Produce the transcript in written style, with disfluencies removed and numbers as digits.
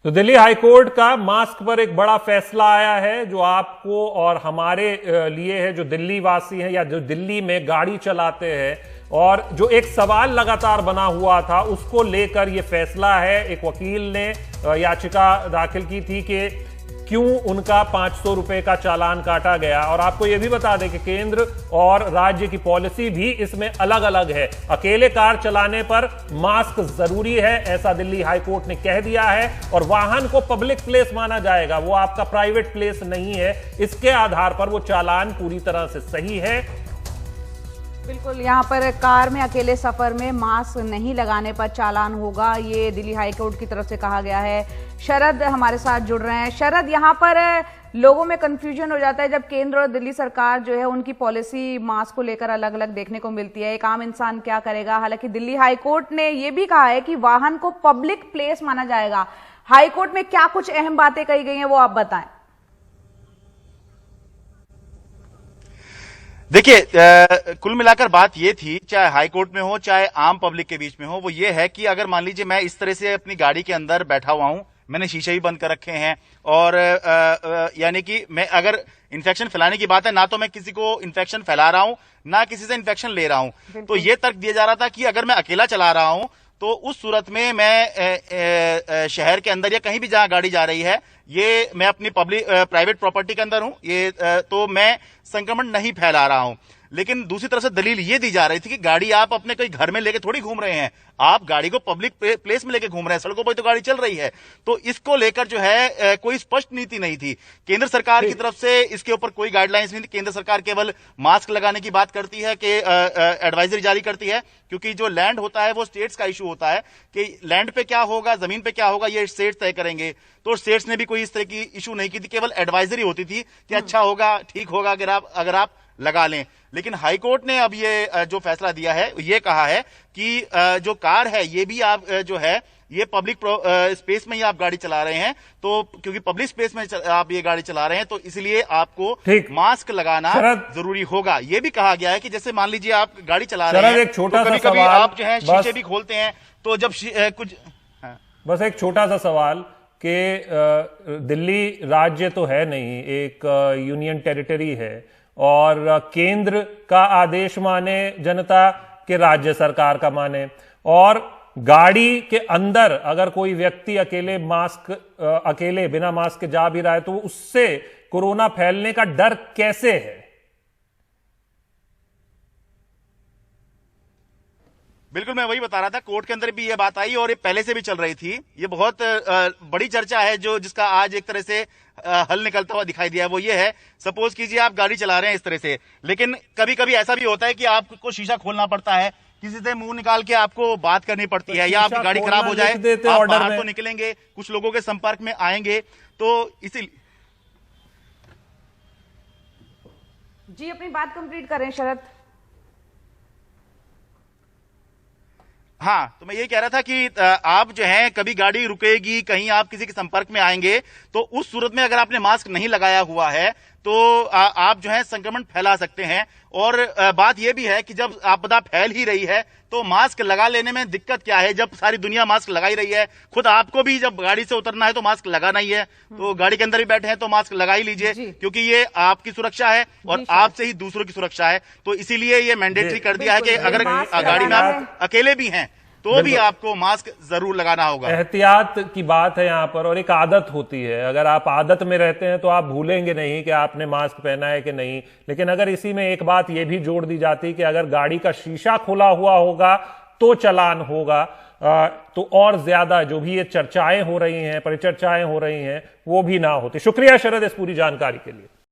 तो दिल्ली हाईकोर्ट का मास्क पर एक बड़ा फैसला आया है जो आपको और हमारे लिए है, जो दिल्ली वासी हैं या जो दिल्ली में गाड़ी चलाते हैं, और जो एक सवाल लगातार बना हुआ था उसको लेकर यह फैसला है। एक वकील ने याचिका दाखिल की थी कि क्यों उनका 500 रुपए का चालान काटा गया। और आपको यह भी बता दें कि केंद्र और राज्य की पॉलिसी भी इसमें अलग अलग है। अकेले कार चलाने पर मास्क जरूरी है, ऐसा दिल्ली हाईकोर्ट ने कह दिया है, और वाहन को पब्लिक प्लेस माना जाएगा, वो आपका प्राइवेट प्लेस नहीं है। इसके आधार पर वो चालान पूरी तरह से सही है। बिल्कुल, यहाँ पर कार में अकेले सफर में मास्क नहीं लगाने पर चालान होगा, ये दिल्ली हाईकोर्ट की तरफ से कहा गया है। शरद हमारे साथ जुड़ रहे हैं। शरद, यहाँ पर लोगों में कंफ्यूजन हो जाता है जब केंद्र और दिल्ली सरकार जो है उनकी पॉलिसी मास्क को लेकर अलग अलग देखने को मिलती है। एक आम इंसान क्या करेगा? हालांकि दिल्ली हाईकोर्ट ने यह भी कहा है कि वाहन को पब्लिक प्लेस माना जाएगा। हाईकोर्ट में क्या कुछ अहम बातें कही गई हैं, वो आप बताएं। देखिए, कुल मिलाकर बात ये थी, चाहे हाई कोर्ट में हो चाहे आम पब्लिक के बीच में हो, वो ये है कि अगर मान लीजिए मैं इस तरह से अपनी गाड़ी के अंदर बैठा हुआ हूं, मैंने शीशे भी बंद कर रखे हैं, और यानी कि मैं अगर इन्फेक्शन फैलाने की बात है, ना तो मैं किसी को इन्फेक्शन फैला रहा हूं ना किसी से इन्फेक्शन ले रहा हूं, तो ये तर्क दिया जा रहा था कि अगर मैं अकेला चला रहा हूं तो उस सूरत में मैं शहर के अंदर या कहीं भी जहां गाड़ी जा रही है, ये मैं अपनी प्राइवेट प्रॉपर्टी के अंदर हूं, ये तो मैं संक्रमण नहीं फैला रहा हूं। लेकिन दूसरी तरफ से दलील ये दी जा रही थी कि गाड़ी आप अपने कोई घर में लेके थोड़ी घूम रहे हैं, आप गाड़ी को पब्लिक प्लेस में लेके घूम रहे हैं, सड़कों पर तो गाड़ी चल रही है। तो इसको लेकर जो है कोई स्पष्ट नीति नहीं थी केंद्र सरकार की तरफ से, इसके ऊपर कोई गाइडलाइंस नहीं थी। केंद्र सरकार केवल मास्क लगाने की बात करती है कि एडवाइजरी जारी करती है, क्योंकि जो लैंड होता है वो स्टेट्स का इशू होता है कि लैंड पे क्या होगा, जमीन पे क्या होगा, ये स्टेट्स तय करेंगे। तो स्टेट्स ने भी कोई इस तरह की इशू नहीं की थी, केवल एडवाइजरी होती थी कि अच्छा होगा, ठीक होगा अगर आप लगा लें। लेकिन हाईकोर्ट ने अब ये जो फैसला दिया है, ये कहा है कि जो कार है ये भी आप जो है ये पब्लिक स्पेस में ही आप गाड़ी चला रहे हैं, तो क्योंकि पब्लिक स्पेस में आप ये गाड़ी चला रहे हैं तो इसलिए आपको मास्क लगाना जरूरी होगा। ये भी कहा गया है कि जैसे मान लीजिए आप गाड़ी चला रहे हैं, एक छोटा तो कभी-कभी आप जो है शीशे भी खोलते हैं, तो जब कुछ बस एक छोटा सा सवाल कि दिल्ली राज्य तो है नहीं, एक यूनियन टेरिटरी है, और केंद्र का आदेश माने जनता के राज्य सरकार का माने, और गाड़ी के अंदर अगर कोई व्यक्ति अकेले बिना मास्क के जा भी रहा है तो उससे कोरोना फैलने का डर कैसे है? बिल्कुल, मैं वही बता रहा था, कोर्ट के अंदर भी ये बात आई और ये पहले से भी चल रही थी। ये बहुत बड़ी चर्चा है जिसका आज एक तरह से हल निकलता हुआ दिखाई दिया है। वो ये है, सपोज कीजिए आप गाड़ी चला रहे हैं इस तरह से, लेकिन कभी कभी ऐसा भी होता है कि आपको शीशा खोलना पड़ता है, किसी से मुंह निकाल के आपको बात करनी पड़ती है, या आपकी गाड़ी खराब हो जाए, आप बाहर तो निकलेंगे, कुछ लोगों के संपर्क में आएंगे, तो इसी जी अपनी बात कंप्लीट करें शरद। हाँ, तो मैं ये कह रहा था कि आप जो है कभी गाड़ी रुकेगी, कहीं आप किसी के संपर्क में आएंगे, तो उस सूरत में अगर आपने मास्क नहीं लगाया हुआ है तो आप जो है संक्रमण फैला सकते हैं। और बात यह भी है कि जब आपदा फैल ही रही है तो मास्क लगा लेने में दिक्कत क्या है, जब सारी दुनिया मास्क लगा ही रही है। खुद आपको भी जब गाड़ी से उतरना है तो मास्क लगाना ही है, तो गाड़ी के अंदर ही बैठे हैं तो मास्क लगा ही लीजिए, क्योंकि ये आपकी सुरक्षा है और आपसे ही दूसरों की सुरक्षा है। तो इसीलिए ये मैंडेटरी कर दिया है कि अगर गाड़ी में आप अकेले भी हैं तो भी आपको मास्क जरूर लगाना होगा। एहतियात की बात है यहाँ पर, और एक आदत होती है। अगर आप आदत में रहते हैं तो आप भूलेंगे नहीं कि आपने मास्क पहना है कि नहीं। लेकिन अगर इसी में एक बात यह भी जोड़ दी जाती कि अगर गाड़ी का शीशा खुला हुआ होगा तो चालान होगा, तो और ज्यादा जो भी ये चर्चाएं हो रही हैं, परिचर्चाएं हो रही हैं, वो भी ना होती। शुक्रिया शरद इस पूरी जानकारी के लिए।